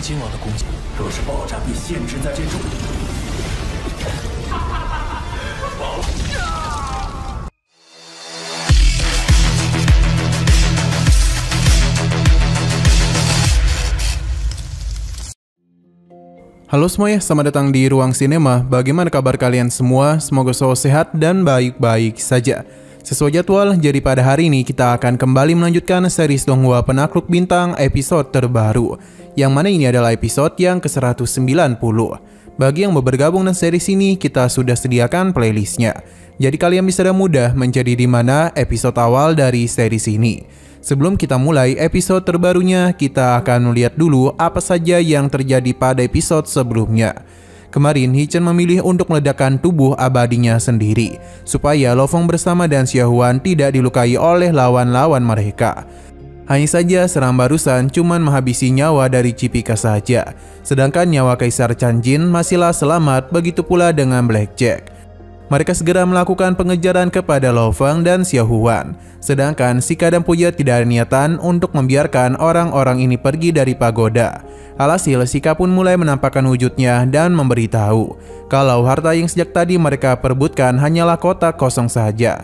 金王的攻击，若是爆炸被限制在这种。Halo semuanya, selamat datang di Ruang Sinema. Bagaimana kabar kalian semua? Semoga selalu sehat dan baik-baik saja. Sesuai jadwal, jadi pada hari ini kita akan kembali melanjutkan series Donghua Penakluk Bintang episode terbaru, yang mana ini adalah episode yang ke-190. Bagi yang mau bergabung dengan series ini, kita sudah sediakan playlistnya. Jadi kalian bisa mudah mencari di mana episode awal dari series ini. Sebelum kita mulai episode terbarunya, kita akan melihat dulu apa saja yang terjadi pada episode sebelumnya. Kemarin, Hichan memilih untuk meledakkan tubuh abadinya sendiri, supaya Lo Fong bersama dan Xiaohuan tidak dilukai oleh lawan-lawan mereka. Hanya saja serangan barusan cuman menghabisi nyawa dari Cipika saja, sedangkan nyawa Kaisar Chanjin masihlah selamat, begitu pula dengan Blackjack. Mereka segera melakukan pengejaran kepada Lo Fong dan Xiaohuan, sedangkan Shika dan Puya tidak ada niatan untuk membiarkan orang-orang ini pergi dari pagoda. Alhasil, Shika pun mulai menampakkan wujudnya dan memberitahu kalau harta yang sejak tadi mereka perebutkan hanyalah kotak kosong saja.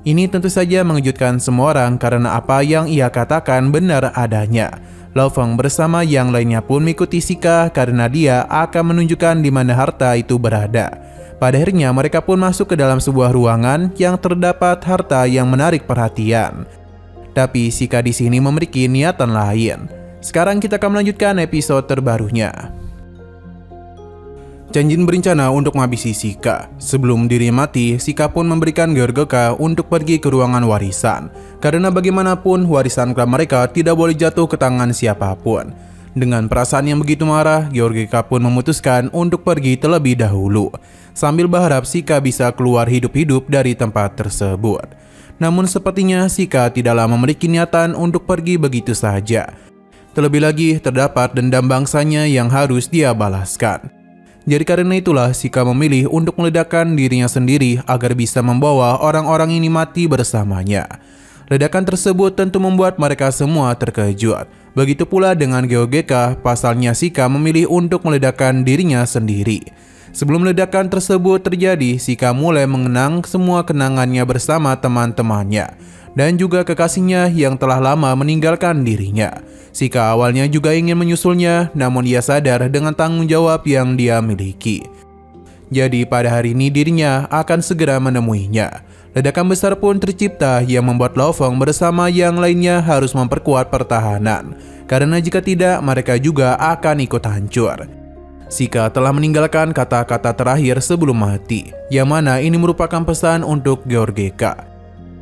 Ini tentu saja mengejutkan semua orang karena apa yang ia katakan benar adanya. Lo Fong bersama yang lainnya pun mengikuti Shika karena dia akan menunjukkan di mana harta itu berada. Pada akhirnya mereka pun masuk ke dalam sebuah ruangan yang terdapat harta yang menarik perhatian. Tapi Shika di sini memiliki niatan lain. Sekarang kita akan melanjutkan episode terbarunya. Chanjin berencana untuk menghabisi Shika. Sebelum dirinya mati, Shika pun memberikan Georgeka untuk pergi ke ruangan warisan. Karena bagaimanapun warisan klan mereka tidak boleh jatuh ke tangan siapapun. Dengan perasaan yang begitu marah, Georgeka pun memutuskan untuk pergi terlebih dahulu, sambil berharap Shika bisa keluar hidup-hidup dari tempat tersebut. Namun sepertinya Shika tidaklah memiliki niatan untuk pergi begitu saja. Terlebih lagi terdapat dendam bangsanya yang harus dia balaskan. Jadi karena itulah Shika memilih untuk meledakkan dirinya sendiri agar bisa membawa orang-orang ini mati bersamanya. Ledakan tersebut tentu membuat mereka semua terkejut. Begitu pula dengan Georgeka, pasalnya Shika memilih untuk meledakkan dirinya sendiri. Sebelum ledakan tersebut terjadi, Shika mulai mengenang semua kenangannya bersama teman-temannya dan juga kekasihnya yang telah lama meninggalkan dirinya. Shika awalnya juga ingin menyusulnya, namun ia sadar dengan tanggung jawab yang dia miliki. Jadi pada hari ini dirinya akan segera menemuinya. Ledakan besar pun tercipta yang membuat Lo Fong bersama yang lainnya harus memperkuat pertahanan. Karena jika tidak, mereka juga akan ikut hancur. Shika telah meninggalkan kata-kata terakhir sebelum mati, yang mana ini merupakan pesan untuk Georgeka.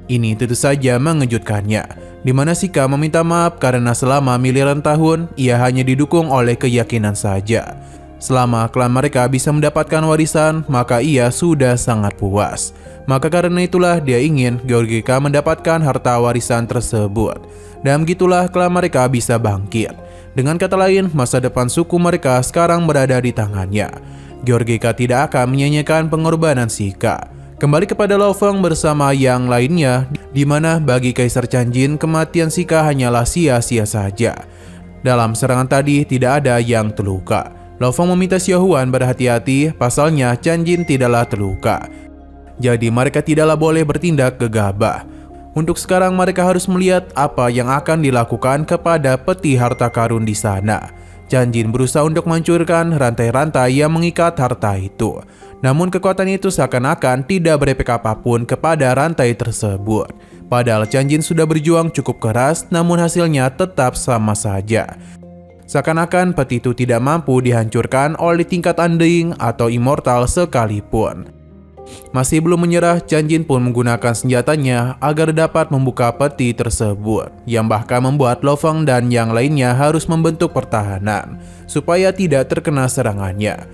Ini tentu saja mengejutkannya, di mana Shika meminta maaf karena selama miliaran tahun ia hanya didukung oleh keyakinan saja. Selama klan mereka bisa mendapatkan warisan, maka ia sudah sangat puas. Maka karena itulah dia ingin Georgeka mendapatkan harta warisan tersebut. Dan begitulah klan mereka bisa bangkit. Dengan kata lain, masa depan suku mereka sekarang berada di tangannya. Georgeka tidak akan menyanyiakan pengorbanan Shika. Kembali kepada Lo Fong bersama yang lainnya, di mana bagi Kaisar Chanjin kematian Shika hanyalah sia-sia saja. Dalam serangan tadi tidak ada yang terluka. Lo Fong meminta Xiaohuan berhati-hati, pasalnya Chanjin tidaklah terluka. Jadi mereka tidaklah boleh bertindak gegabah. Untuk sekarang mereka harus melihat apa yang akan dilakukan kepada peti harta karun di sana. Chanjin berusaha untuk menghancurkan rantai-rantai yang mengikat harta itu. Namun kekuatan itu seakan-akan tidak berefek apapun kepada rantai tersebut. Padahal Chanjin sudah berjuang cukup keras, namun hasilnya tetap sama saja. Seakan-akan peti itu tidak mampu dihancurkan oleh tingkat undying atau immortal sekalipun. Masih belum menyerah, Chanjin pun menggunakan senjatanya agar dapat membuka peti tersebut, yang bahkan membuat Lo Fong dan yang lainnya harus membentuk pertahanan supaya tidak terkena serangannya.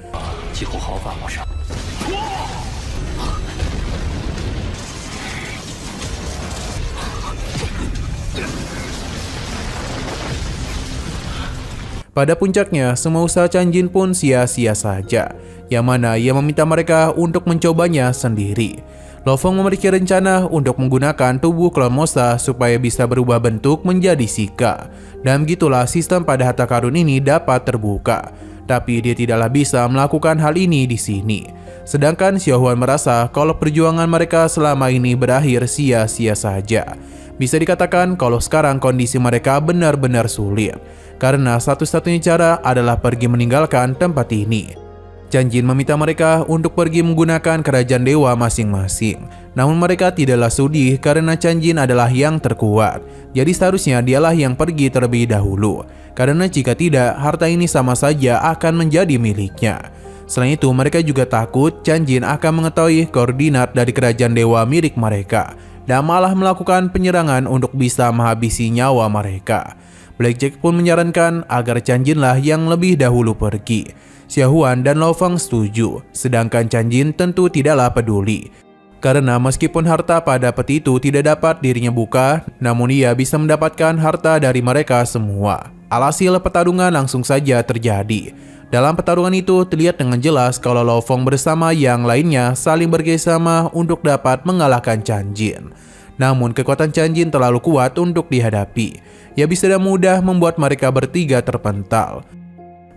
Pada puncaknya, semua usaha Chanjin pun sia-sia saja, yang mana ia meminta mereka untuk mencobanya sendiri. Lo Fong memiliki rencana untuk menggunakan tubuh klon Mosa supaya bisa berubah bentuk menjadi Sheikah. Dan begitulah sistem pada harta karun ini dapat terbuka. Tapi dia tidaklah bisa melakukan hal ini di sini. Sedangkan Xiao Huan merasa kalau perjuangan mereka selama ini berakhir sia-sia saja. Bisa dikatakan kalau sekarang kondisi mereka benar-benar sulit. Karena satu-satunya cara adalah pergi meninggalkan tempat ini. Chan Jin meminta mereka untuk pergi menggunakan kerajaan dewa masing-masing. Namun mereka tidaklah sudi karena Chan Jin adalah yang terkuat. Jadi seharusnya dialah yang pergi terlebih dahulu. Karena jika tidak, harta ini sama saja akan menjadi miliknya. Selain itu, mereka juga takut Chan Jin akan mengetahui koordinat dari kerajaan dewa milik mereka. Dan malah melakukan penyerangan untuk bisa menghabisi nyawa mereka. Blackjack pun menyarankan agar Chan Jin lah yang lebih dahulu pergi. Xiao Huan dan Lo Fong setuju, sedangkan Chan Jin tentu tidaklah peduli. Karena meskipun harta pada peti itu tidak dapat dirinya buka, namun ia bisa mendapatkan harta dari mereka semua. Alhasil pertarungan langsung saja terjadi. Dalam pertarungan itu terlihat dengan jelas kalau Lo Fong bersama yang lainnya saling bekerjasama untuk dapat mengalahkan Chan Jin. Namun kekuatan Chan Jin terlalu kuat untuk dihadapi. Ia bisa dengan mudah membuat mereka bertiga terpental.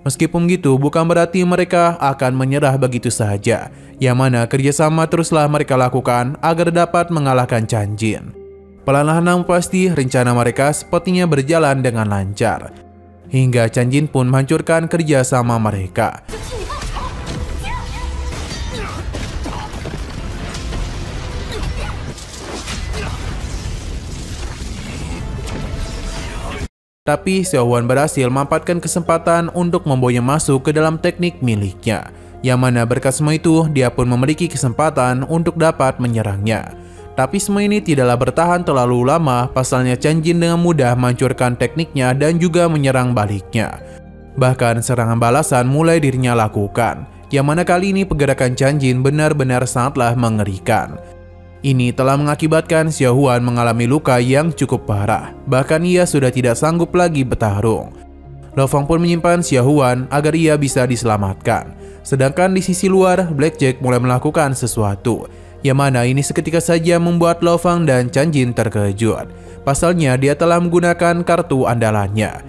Meskipun begitu, bukan berarti mereka akan menyerah begitu saja, yang mana kerjasama teruslah mereka lakukan agar dapat mengalahkan Chan Jin. Perlahan namun pasti rencana mereka sepertinya berjalan dengan lancar, hingga Chan Jin pun menghancurkan kerjasama mereka. Tapi Xiao Huan berhasil memanfaatkan kesempatan untuk membawanya masuk ke dalam teknik miliknya. Yang mana berkat semua itu, dia pun memiliki kesempatan untuk dapat menyerangnya. Tapi semua ini tidaklah bertahan terlalu lama, pasalnya Chan Jin dengan mudah menghancurkan tekniknya dan juga menyerang baliknya. Bahkan serangan balasan mulai dirinya lakukan. Yang mana kali ini pergerakan Chan Jin benar-benar sangatlah mengerikan. Ini telah mengakibatkan Xiao Huan mengalami luka yang cukup parah. Bahkan ia sudah tidak sanggup lagi bertarung. Lo Fong pun menyimpan Xiao Huan agar ia bisa diselamatkan. Sedangkan di sisi luar, Blackjack mulai melakukan sesuatu. Yang mana ini seketika saja membuat Lo Fong dan Chan Jin terkejut. Pasalnya dia telah menggunakan kartu andalannya.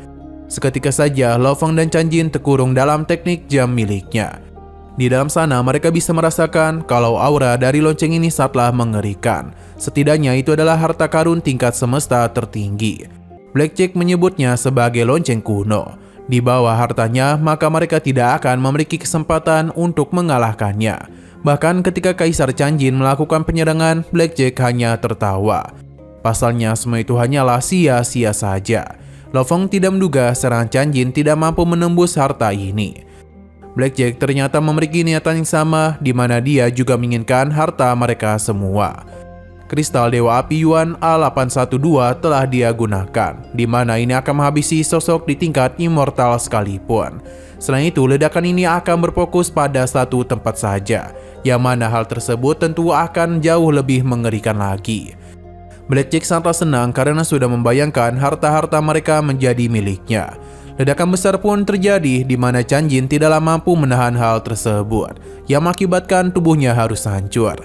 Seketika saja Lo Fong dan Chan Jin terkurung dalam teknik jam miliknya. Di dalam sana mereka bisa merasakan kalau aura dari lonceng ini sangatlah mengerikan. Setidaknya itu adalah harta karun tingkat semesta tertinggi. Blackjack menyebutnya sebagai lonceng kuno. Di bawah hartanya maka mereka tidak akan memiliki kesempatan untuk mengalahkannya. Bahkan ketika Kaisar Chan Jin melakukan penyerangan, Blackjack hanya tertawa. Pasalnya semua itu hanyalah sia-sia saja. Lo Fong tidak menduga serangan Chan Jin tidak mampu menembus harta ini. Blackjack ternyata memiliki niatan yang sama, di mana dia juga menginginkan harta mereka semua. Kristal Dewa Api Yuan A812 telah dia gunakan, di mana ini akan menghabisi sosok di tingkat immortal sekalipun. Selain itu, ledakan ini akan berfokus pada satu tempat saja, yang mana hal tersebut tentu akan jauh lebih mengerikan lagi. Blackjack sangat senang karena sudah membayangkan harta-harta mereka menjadi miliknya. Ledakan besar pun terjadi di mana Chan Jin tidaklah mampu menahan hal tersebut, yang mengakibatkan tubuhnya harus hancur.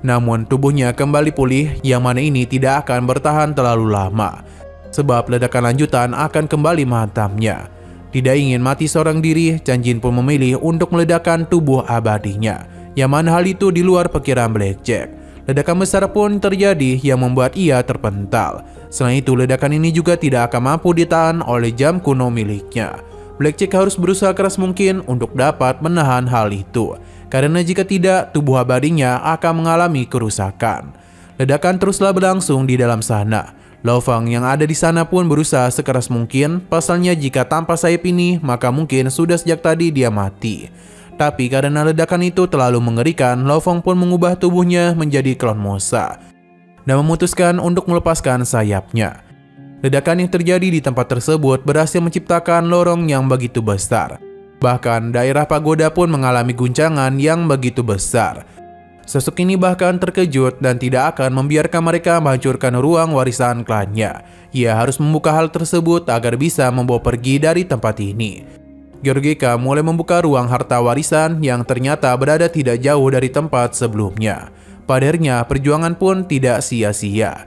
Namun tubuhnya kembali pulih, yang mana ini tidak akan bertahan terlalu lama, sebab ledakan lanjutan akan kembali menghantamnya. Tidak ingin mati seorang diri, Chan Jin pun memilih untuk meledakkan tubuh abadinya, yang mana hal itu di luar perkiraan Blackjack. Ledakan besar pun terjadi yang membuat ia terpental. Selain itu, ledakan ini juga tidak akan mampu ditahan oleh jam kuno miliknya. Blackjack harus berusaha keras mungkin untuk dapat menahan hal itu, karena jika tidak, tubuh abadinya akan mengalami kerusakan. Ledakan teruslah berlangsung di dalam sana. Lo Fong yang ada di sana pun berusaha sekeras mungkin, pasalnya jika tanpa sayap ini, maka mungkin sudah sejak tadi dia mati. Tapi karena ledakan itu terlalu mengerikan, Lo Fong pun mengubah tubuhnya menjadi klon Mosa dan memutuskan untuk melepaskan sayapnya. Ledakan yang terjadi di tempat tersebut berhasil menciptakan lorong yang begitu besar. Bahkan daerah pagoda pun mengalami guncangan yang begitu besar. Sosok ini bahkan terkejut dan tidak akan membiarkan mereka menghancurkan ruang warisan klannya. Ia harus membuka hal tersebut agar bisa membawa pergi dari tempat ini. Georgeka mulai membuka ruang harta warisan yang ternyata berada tidak jauh dari tempat sebelumnya. Pada akhirnya perjuangan pun tidak sia-sia.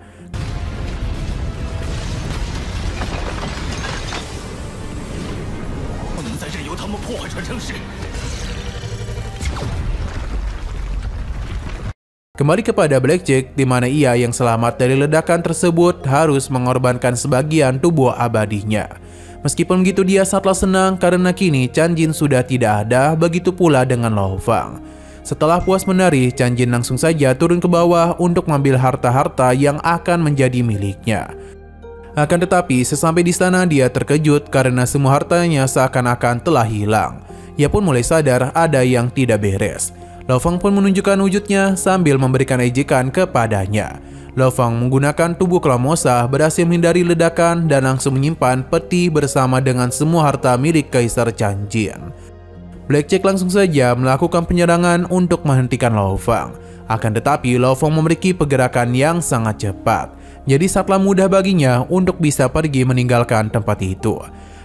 Kembali kepada Blackjack, di mana ia yang selamat dari ledakan tersebut harus mengorbankan sebagian tubuh abadinya. Meskipun begitu dia sangatlah senang karena kini Chan Jin sudah tidak ada, begitu pula dengan Lo Fang. Setelah puas menari, Chan Jin langsung saja turun ke bawah untuk mengambil harta-harta yang akan menjadi miliknya. Akan tetapi sesampai di sana dia terkejut karena semua hartanya seakan-akan telah hilang. Ia pun mulai sadar ada yang tidak beres. Lo Fang pun menunjukkan wujudnya sambil memberikan ejekan kepadanya. Lo Fang menggunakan tubuh Klamosa berhasil menghindari ledakan dan langsung menyimpan peti bersama dengan semua harta milik Kaisar Chan Jin. Blackjack langsung saja melakukan penyerangan untuk menghentikan Lo Fang. Akan tetapi Lo Fang memiliki pergerakan yang sangat cepat. Jadi sangatlah mudah baginya untuk bisa pergi meninggalkan tempat itu.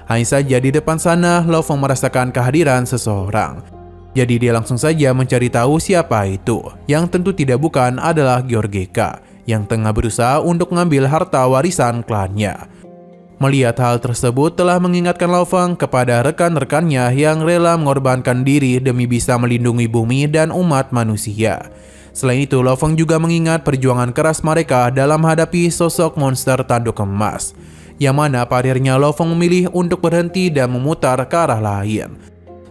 Hanya saja di depan sana Lo Fang merasakan kehadiran seseorang. Jadi dia langsung saja mencari tahu siapa itu, yang tentu tidak bukan adalah Georgeka, yang tengah berusaha untuk mengambil harta warisan klannya. Melihat hal tersebut telah mengingatkan Lo Fang kepada rekan-rekannya yang rela mengorbankan diri demi bisa melindungi bumi dan umat manusia. Selain itu, Lo Fang juga mengingat perjuangan keras mereka dalam menghadapi sosok monster tanduk emas, yang mana pada akhirnya Lo Fang memilih untuk berhenti dan memutar ke arah lain,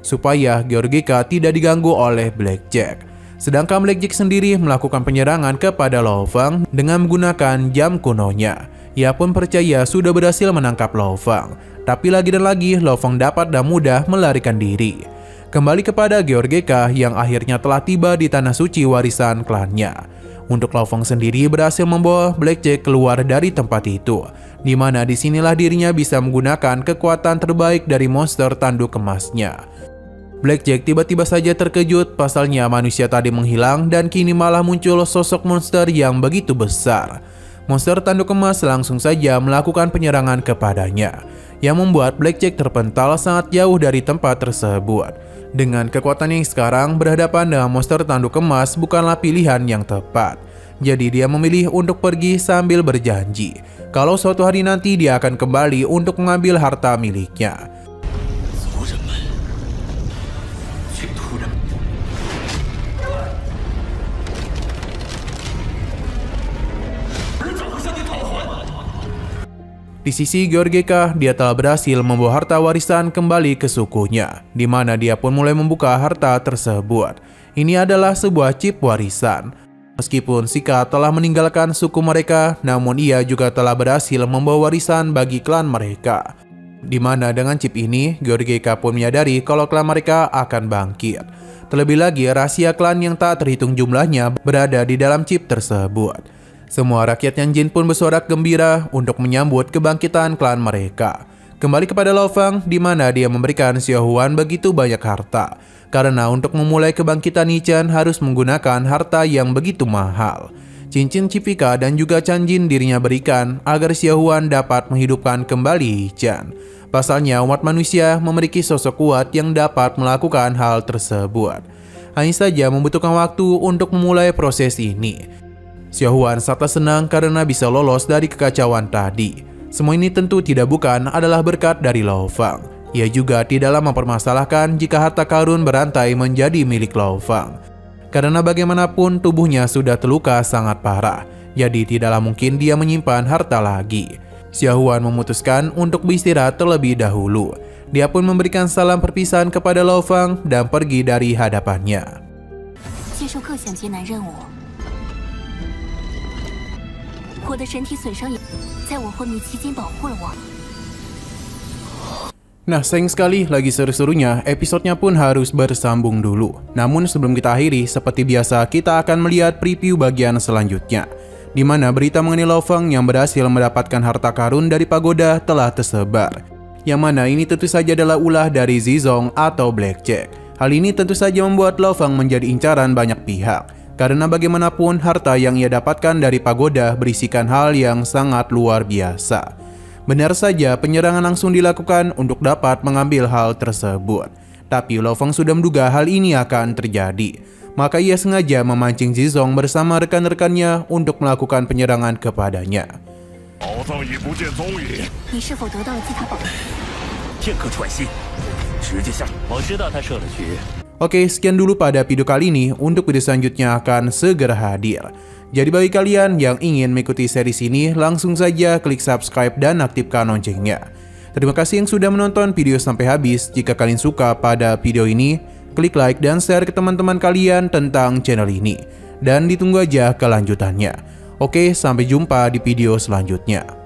supaya Georgeka tidak diganggu oleh Blackjack. Sedangkan Blackjack sendiri melakukan penyerangan kepada Lo Fang dengan menggunakan jam kunonya. Ia pun percaya sudah berhasil menangkap Lo Fang, tapi lagi dan lagi Lo Fang dapat dan mudah melarikan diri. Kembali kepada Georgeka yang akhirnya telah tiba di tanah suci warisan klannya. Untuk Lo Fang sendiri berhasil membawa Blackjack keluar dari tempat itu, di mana disinilah dirinya bisa menggunakan kekuatan terbaik dari monster tanduk emasnya. Blackjack tiba-tiba saja terkejut, pasalnya manusia tadi menghilang dan kini malah muncul sosok monster yang begitu besar. Monster tanduk emas langsung saja melakukan penyerangan kepadanya, yang membuat Blackjack terpental sangat jauh dari tempat tersebut. Dengan kekuatan yang sekarang, berhadapan dengan monster tanduk emas bukanlah pilihan yang tepat. Jadi dia memilih untuk pergi sambil berjanji kalau suatu hari nanti dia akan kembali untuk mengambil harta miliknya. Di sisi Georgeka, dia telah berhasil membawa harta warisan kembali ke sukunya, di mana dia pun mulai membuka harta tersebut. Ini adalah sebuah chip warisan. Meskipun Sheikah telah meninggalkan suku mereka, namun ia juga telah berhasil membawa warisan bagi klan mereka. Di mana dengan chip ini, Georgeka pun menyadari kalau klan mereka akan bangkit. Terlebih lagi, rahasia klan yang tak terhitung jumlahnya berada di dalam chip tersebut. Semua rakyat Chan Jin pun bersorak gembira untuk menyambut kebangkitan klan mereka. Kembali kepada Lo Fang, di mana dia memberikan Xiao Huan begitu banyak harta. Karena untuk memulai kebangkitan Ichan harus menggunakan harta yang begitu mahal. Cincin Cipika dan juga Chan Jin dirinya berikan agar Xiao Huan dapat menghidupkan kembali Ichan. Pasalnya umat manusia memiliki sosok kuat yang dapat melakukan hal tersebut. Hanya saja membutuhkan waktu untuk memulai proses ini. Xiao Huan sangat senang karena bisa lolos dari kekacauan tadi. Semua ini tentu tidak bukan adalah berkat dari Lo Fang. Ia juga tidaklah mempermasalahkan jika harta karun berantai menjadi milik Lo Fang. Karena bagaimanapun tubuhnya sudah terluka sangat parah, jadi tidaklah mungkin dia menyimpan harta lagi. Xiao Huan memutuskan untuk beristirahat terlebih dahulu. Dia pun memberikan salam perpisahan kepada Lo Fang dan pergi dari hadapannya. Nah, sayang sekali lagi seru-serunya, episodenya pun harus bersambung dulu. Namun sebelum kita akhiri, seperti biasa kita akan melihat preview bagian selanjutnya, di mana berita mengenai Lo Fang yang berhasil mendapatkan harta karun dari pagoda telah tersebar. Yang mana ini tentu saja adalah ulah dari Zizong atau Blackjack. Hal ini tentu saja membuat Lo Fang menjadi incaran banyak pihak. karena bagaimanapun harta yang ia dapatkan dari pagoda berisikan hal yang sangat luar biasa. Benar saja penyerangan langsung dilakukan untuk dapat mengambil hal tersebut. Tapi Lo Feng sudah menduga hal ini akan terjadi. Maka ia sengaja memancing Zizong bersama rekan-rekannya untuk melakukan penyerangan kepadanya. Oke, sekian dulu pada video kali ini. Untuk video selanjutnya akan segera hadir. Jadi bagi kalian yang ingin mengikuti series ini, langsung saja klik subscribe dan aktifkan loncengnya. Terima kasih yang sudah menonton video sampai habis. Jika kalian suka pada video ini, klik like dan share ke teman-teman kalian tentang channel ini. Dan ditunggu aja kelanjutannya. Oke, sampai jumpa di video selanjutnya.